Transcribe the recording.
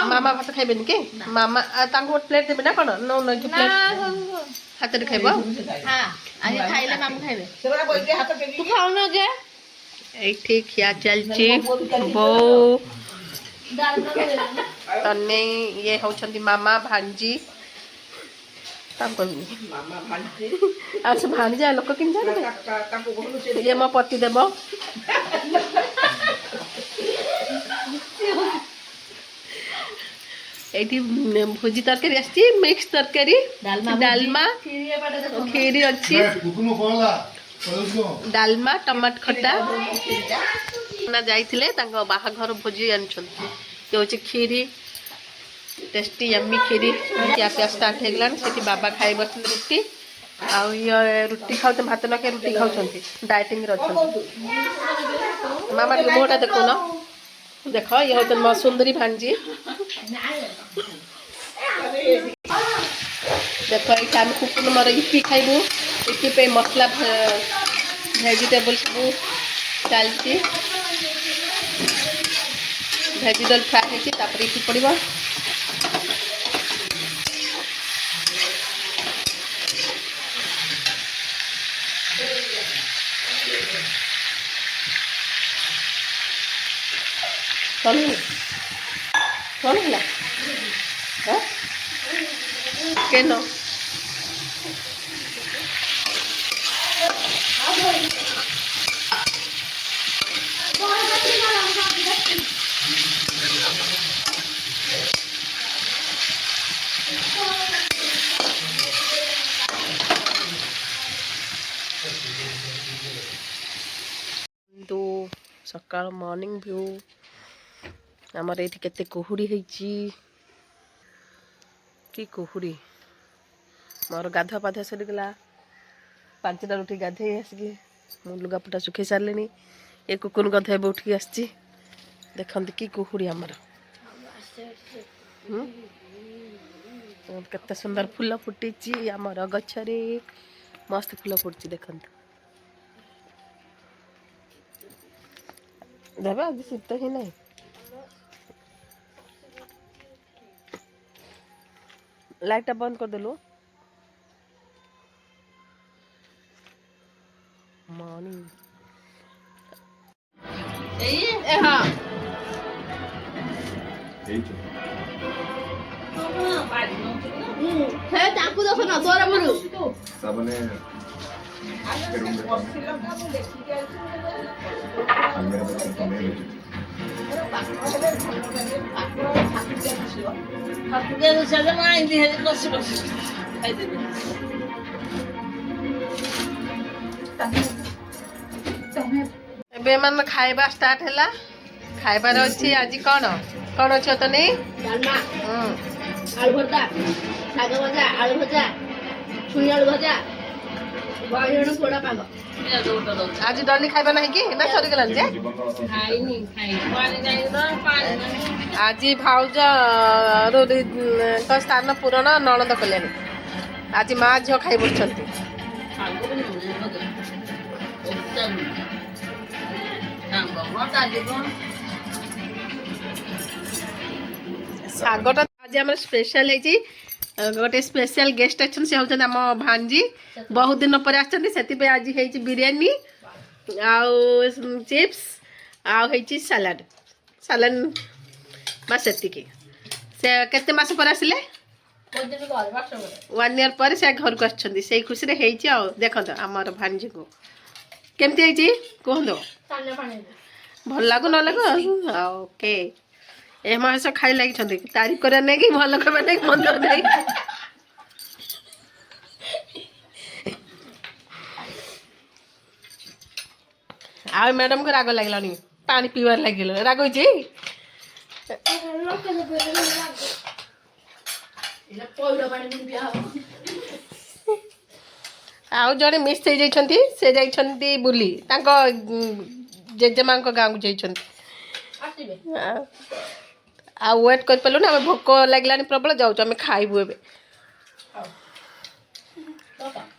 मामा भात खाइबेनि के मामा तांको प्लेट देबे ना कोन नो नो जो प्लेट हाथ रे खाइबो हां आगे खाइले मामा खाइबे तू खाओ ना जे एठी खिया चलची बो तन्ने ये होछंती मामा भांजी तांको मामा भांजी आसे भांजी लोक किन जाने तांको बोलु से ये म पति देबो एठी भोजी तरकारी आछि मिक्स तरकारी डालमा खीरी अछि डालमा टमाटर खट्टा ना जाइथिले तांको बाहा घर भोजी आनछंती ये होछि खीरी टेस्टी यम्मी खीरी क्या क्या स्टार्ट हे गलान सेठी बाबा खाइ बसन रुटी आ ये रुटी खाउते भात न के रुटी खाउछंती डाइटिंग रे अछंती मामा के मोटा देखो न देखो ये होतन म सुंदरी भांजी देखो ये हम कुकुन मर इपी खाइबू इपी पे मसला वेजिटेबल सब चलती वेजिटेबल फ्राई है तापर इपी पड़िबो कौन है केनो तो सकाळ मॉर्निंग व्यू आमर ये केते कुहुड़ी होती कि कुहुड़ी मोर गाधुआ पाधुआ सरीगला 5टा उठी गाधे आसिकी मु लुगापटा सुखे सारे ये कुकुन गधे उठिक आसी देखते कि कुहुड़ी आमर केते सुंदर फूल फुटी आमर गछरे मस्त फूल फुटी देखते देवा आज शीत ही नहीं लाइट बंद कर देलु मॉर्निंग हां हे ताकू देखो ना तोरा बरु सबने मान खाइबा स्टार्ट है खाइबार अच्छी आज कौन कौन अच्छे तो नहीं आलू भर्ता शाग भजा आलू भजा छुई आलू भजा बैगन पोड़ा पाग आज डली खाइबा नहीं कि ना सरी गलान जे आज भाउज स्थान पूरण ननद कले आज माँ झील खाई बसुँच सागटा आज आम स्पेशल है गोटे स्पेशल गेस्ट अच्छे से होते आम भांजी बहुत दिन पर आते आज है बिरयानी आउ चिप्स आउ सालाड सालाड बस एतिकी से केते मास पर आसिले 1 ईयर पर से घर को आछंदी से खुशी रे हेची आ देखो आमर भांजी को केमती है कहतो भल लागू न लागू ओके ए मास खाई लगी तारीफ कर नहीं कि भल कर नहीं मन नहीं आ मैडम को राग लगलानी पानी पीवार लगे राग आउ जड़े मिस हो जाती से जाती बुली जेजेमा गाँव को जाइछंती आ वेट कर पालु ना भोक लगलानी प्रबल जाऊँ आम खाइबू ए ବାପା